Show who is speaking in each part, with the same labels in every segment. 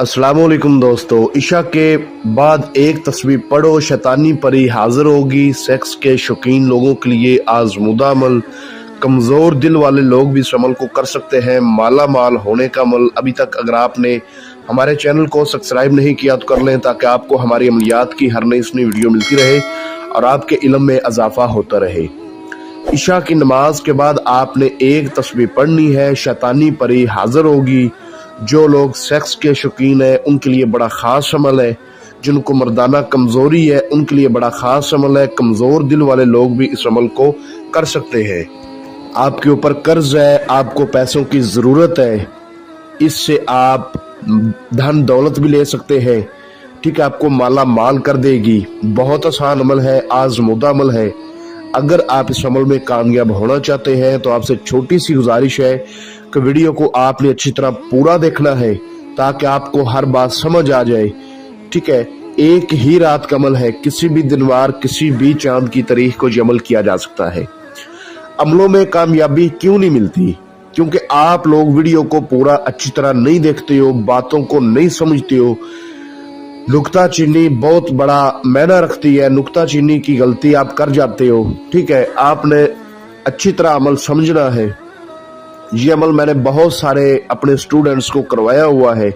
Speaker 1: अस्सलामुअलैकुम दोस्तों, इशा के बाद एक तस्वीर पढ़ो, शैतानी परी हाजिर होगी। सेक्स के शौकीन लोगों के लिए आजमुदा अमल, कमज़ोर दिल वाले लोग भी इस अमल को कर सकते हैं। माला माल होने का अमल। अभी तक अगर आपने हमारे चैनल को सब्सक्राइब नहीं किया तो कर लें, ताकि आपको हमारी अमलियात की हर नई वीडियो मिलती रहे और आपके इल्म में इजाफा होता रहे। इशा की नमाज के बाद आपने एक तस्वीर पढ़नी है, शैतानी परी हाजिर होगी। जो लोग सेक्स के शौकीन है उनके लिए बड़ा ख़ास अमल है। जिनको मर्दाना कमज़ोरी है उनके लिए बड़ा ख़ास अमल है। कमज़ोर दिल वाले लोग भी इस अमल को कर सकते हैं। आपके ऊपर कर्ज है, आपको पैसों की ज़रूरत है, इससे आप धन दौलत भी ले सकते हैं। ठीक है, आपको माला माल कर देगी। बहुत आसान अमल है, आज़मुदा अमल है। अगर आप इस अमल में कामयाब होना चाहते हैं तो आपसे छोटी सी गुजारिश है कि वीडियो को आपने अच्छी तरह पूरा देखना है, ताकि आपको हर बात समझ आ जाए। ठीक है, एक ही रात का अमल है। किसी भी दिनवार, किसी भी चांद की तारीख को ये अमल किया जा सकता है। अमलों में कामयाबी क्यों नहीं मिलती? क्योंकि आप लोग वीडियो को पूरा अच्छी तरह नहीं देखते हो, बातों को नहीं समझते हो। नुक्ता चीनी बहुत बड़ा मायना रखती है। नुक्ता चीनी की गलती आप कर जाते हो। ठीक है, आपने अच्छी तरह अमल समझना है। ये अमल मैंने बहुत सारे अपने स्टूडेंट्स को करवाया हुआ है,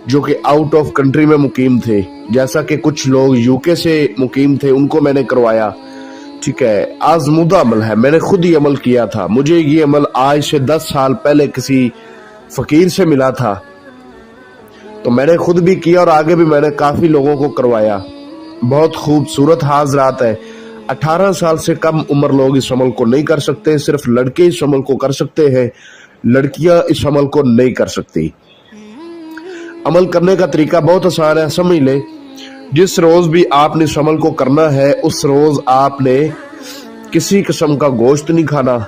Speaker 1: जो कि आउट ऑफ कंट्री में मुकीम थे। जैसा कि कुछ लोग यूके से मुकीम थे, उनको मैंने करवाया। ठीक है, आज़मुदा अमल है। मैंने खुद ही अमल किया था। मुझे ये अमल आज से 10 साल पहले किसी फकीर से मिला था, तो मैंने खुद भी किया और आगे भी मैंने काफी लोगों को करवाया। बहुत खूबसूरत हाजरात है। 18 साल से कम उम्र लोग इस अमल को नहीं कर सकते। सिर्फ लड़के इस अमल को कर सकते हैं, लड़कियां इस अमल को नहीं कर सकती। अमल करने का तरीका बहुत आसान है, समझ ले। जिस रोज भी आपने इस अमल को करना है, उस रोज आपने किसी किस्म का गोश्त नहीं खाना।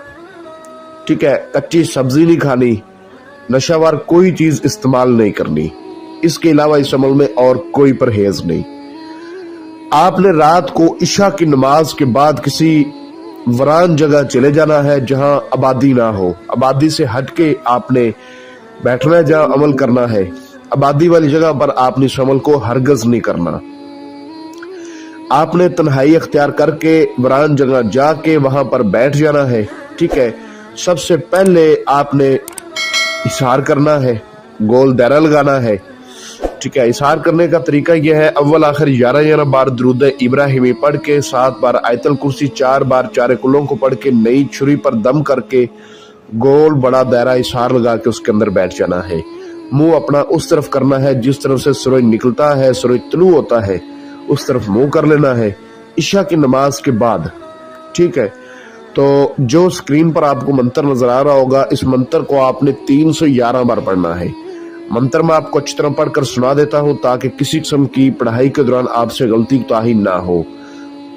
Speaker 1: ठीक है, कच्ची सब्जी नहीं खानी, नशावर कोई चीज इस्तेमाल नहीं करनी। इसके अलावा इस अमल में और कोई परहेज नहीं। आपने रात को इशा की नमाज के बाद किसी वीरान जगह चले जाना है, जहां आबादी ना हो। आबादी से हटके आपने बैठना है, जहां अमल करना है। आबादी वाली जगह पर आपने इस अमल को हरगज नहीं करना। आपने तन्हाई अख्तियार करके वीरान जगह जाके वहां पर बैठ जाना है। ठीक है, सबसे पहले आपने इशार करना है, गोल दायरा लगाना है। ठीक है, इशार करने का तरीका यह है, अव्वल आखिर 11 बार दुरूद इब्राहिमी पढ़ के, 7 बार आयतल कुर्सी, 4 बार चार कुलों को पढ़ के, नई छुरी पर दम करके गोल बड़ा दायरा इशार लगा के उसके अंदर बैठ जाना है। मुंह अपना उस तरफ करना है जिस तरफ से सूरज निकलता है, सूरज तुलू होता है, उस तरफ मुंह कर लेना है इशा की नमाज के बाद। ठीक है, तो जो स्क्रीन पर आपको मंत्र नजर आ रहा होगा, इस मंत्र को आपने 311 बार पढ़ना है। मंत्र में आपको अच्छी तरह पढ़कर सुना देता हूं, ताकि किसी किस्म की पढ़ाई के दौरान आपसे गलती ताही ना हो।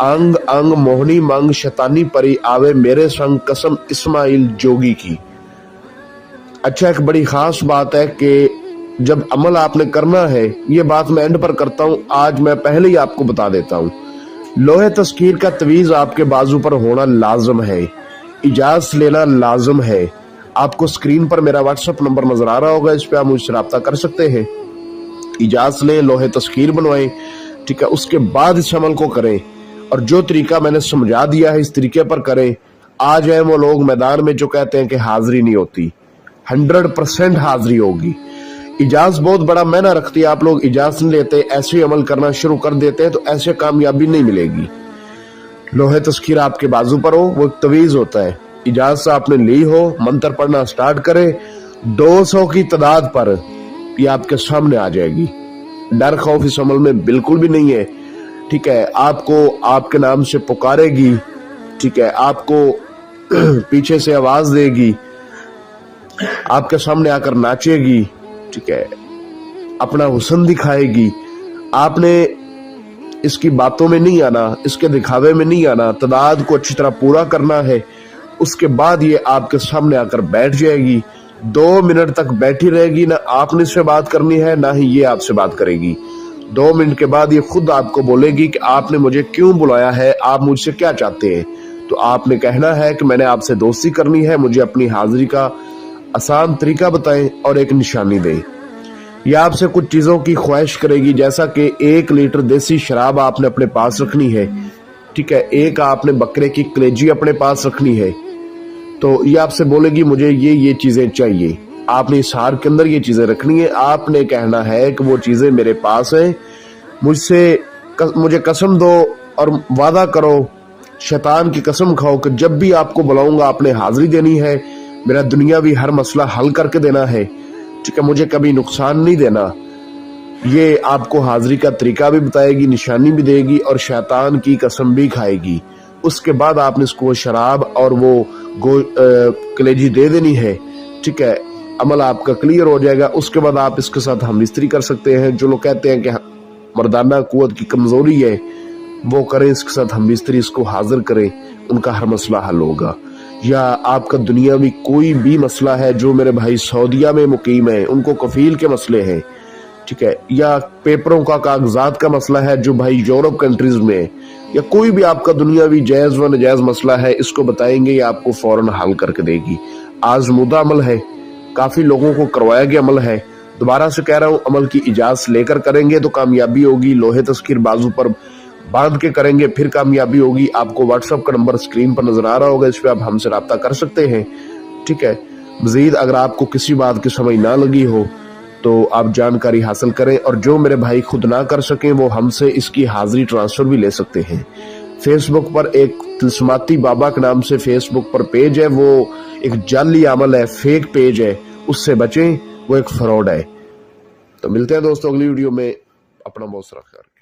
Speaker 1: अंग अंग मोहनी मंग, शैतानी परी आवे मेरे संग, कसम इस्माइल जोगी की। अच्छा, एक बड़ी खास बात है कि जब अमल आपने करना है, ये बात मैं एंड पर करता हूं, आज मैं पहले ही आपको बता देता हूं। लोहे तस्कीर का तवीज आपके बाजू पर होना लाजम है। इजाजत लेना लाजम है। आपको स्क्रीन पर मेरा व्हाट्सएप नंबर नजर आ रहा होगा, इस पे आप मुझसे रब्ता कर सकते हैं। इजाजत लें, लोहे तस्कीर बनवाएं। ठीक है, उसके बाद इस अमल को करें, और जो तरीका मैंने समझा दिया है इस तरीके पर करें। आ जाए वो लोग मैदान में जो कहते हैं कि हाजिरी नहीं होती, 100% हाजिरी होगी। इजाजत बहुत बड़ा मायना रखती है। आप लोग इजाजत नहीं लेते, ऐसे ही अमल करना शुरू कर देते हैं, तो ऐसे कामयाबी नहीं मिलेगी। लोहे तस्कीर आपके बाजू पर हो, वो तवीज होता है। इजाजत आपने ली हो, मंत्र पढ़ना स्टार्ट करें। 200 की तादाद पर ये आपके सामने आ जाएगी। डर खौफ इस अमल में बिल्कुल भी नहीं है। ठीक है, आपको आपके नाम से पुकारेगी। ठीक है, आपको पीछे से आवाज देगी, आपके सामने आकर नाचेगी। ठीक है, अपना हुस्न दिखाएगी। आपने इसकी बातों में नहीं आना, इसके दिखावे में नहीं आना। तादाद को अच्छी तरह पूरा करना है। उसके बाद ये आपके सामने आकर बैठ जाएगी। 2 मिनट तक बैठी रहेगी। ना आपने इससे बात करनी है, ना ही ये आपसे बात करेगी। 2 मिनट के बाद ये खुद आपको बोलेगी कि आपने मुझे क्यों बुलाया है, आप मुझसे क्या चाहते हैं। तो आपने कहना है कि मैंने आपसे दोस्ती करनी है, मुझे अपनी हाजिरी का आसान तरीका बताएं और एक निशानी दें। या आपसे कुछ चीज़ों की ख्वाहिश करेगी, जैसा कि 1 लीटर देसी शराब आपने अपने पास रखनी है, ठीक है, एक आपने बकरे की कलेजी अपने पास रखनी है। तो ये आपसे बोलेगी मुझे ये चीज़ें चाहिए, आपने इस हार के अंदर ये चीज़ें रखनी है। आपने कहना है कि वो चीज़ें मेरे पास हैं, मुझे कसम दो और वादा करो, शैतान की कसम खाओ कि जब भी आपको बुलाऊंगा आपने हाजिरी देनी है, मेरा दुनियावी हर मसला हल करके देना है, ठीक है, मुझे कभी नुकसान नहीं देना। ये आपको हाजिरी का तरीका भी बताएगी, निशानी भी देगी और शैतान की कसम भी खाएगी। उसके बाद आपने इसको शराब और वो कलेजी दे देनी है, ठीक है, अमल आपका क्लियर हो जाएगा। उसके बाद आप इसके साथ हम मिस्त्री कर सकते हैं। जो लोग कहते हैं कि मर्दाना कुव्वत की कमजोरी है वो करें, इसके साथ हम मिस्त्री इसको हाजिर करें, उनका हर मसला हल होगा। या आपका दुनियावी कोई भी मसला है, जो मेरे भाई सऊदीया में मुकीम है उनको कफील के मसले हैं, ठीक है, या पेपरों का कागजात का मसला है जो भाई यूरोप कंट्रीज में है, या कोई भी आपका दुनियावी जायज व नजायज मसला है, इसको बताएंगे, ये आपको फौरन हल करके देगी। आजमुदा अमल है, काफी लोगों को करवाया गया अमल है। दोबारा से कह रहा हूँ, अमल की इजाजत लेकर करेंगे तो कामयाबी होगी। लोहे तस्कीर बाजू पर बांध के करेंगे फिर कामयाबी होगी। आपको व्हाट्सएप का नंबर स्क्रीन पर नजर आ रहा होगा, इस पे आप हमसे राब्ता कर सकते हैं, ठीक है। मजीद अगर आपको किसी बात की समझ ना लगी हो तो आप जानकारी हासिल करें, और जो मेरे भाई खुद ना कर सकें वो हमसे इसकी हाजिरी ट्रांसफर भी ले सकते हैं। फेसबुक पर एक तिलस्माती बाबा के नाम से फेसबुक पर पेज है, वो एक जाली अमल है, फेक पेज है, उससे बचें, वो एक फ्रॉड है। तो मिलते हैं दोस्तों अगली वीडियो में, अपना बहुत सारा ख्याल।